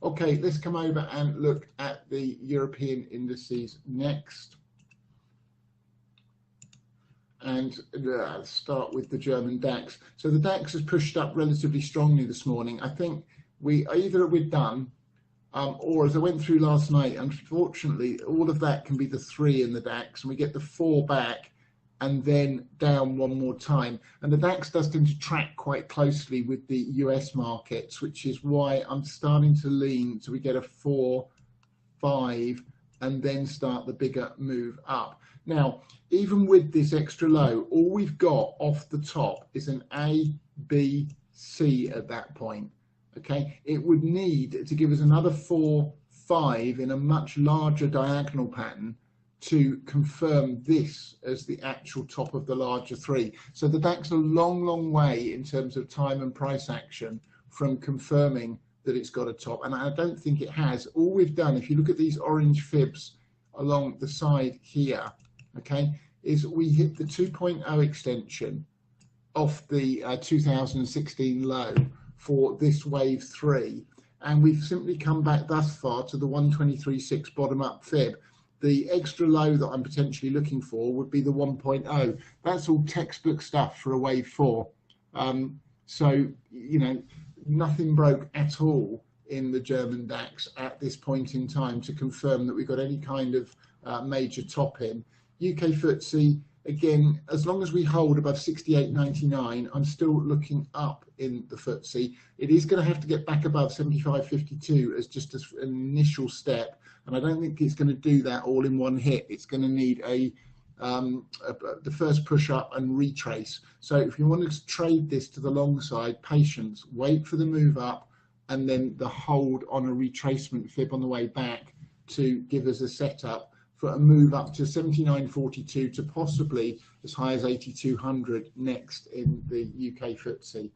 Okay, let's come over and look at the European indices next. And start with the German DAX. So the DAX has pushed up relatively strongly this morning. I think we're done, or as I went through last night, unfortunately, all of that can be the 3 in the DAX, and we get the 4 back and then down one more time. And the DAX does tend to track quite closely with the US markets, which is why I'm starting to lean so we get a 4, 5, and then start the bigger move up. Now, even with this extra low, all we've got off the top is an A, B, C at that point. Okay, it would need to give us another 4, 5 in a much larger diagonal pattern to confirm this as the actual top of the larger 3. So the DAX a long way in terms of time and price action from confirming that it's got a top, and I don't think it has. All we've done, if you look at these orange fibs along the side here, okay, is we hit the 2.0 extension off the 2016 low for this wave 3, and we've simply come back thus far to the 123.6 bottom up fib. The extra low that I'm potentially looking for would be the 1.0. That's all textbook stuff for a wave 4. So, you know, nothing broke at all in the German DAX at this point in time to confirm that we've got any kind of major top in. UK FTSE, again, as long as we hold above 68.99, I'm still looking up in the FTSE. It is going to have to get back above 75.52 as just an initial step, and I don't think it's going to do that all in one hit. It's going to need the first push up and retrace. So if you wanted to trade this to the long side, patience, wait for the move up, and then the hold on a retracement fib on the way back to give us a setup for a move up to 79.42 to possibly as high as 8200 next in the UK FTSE.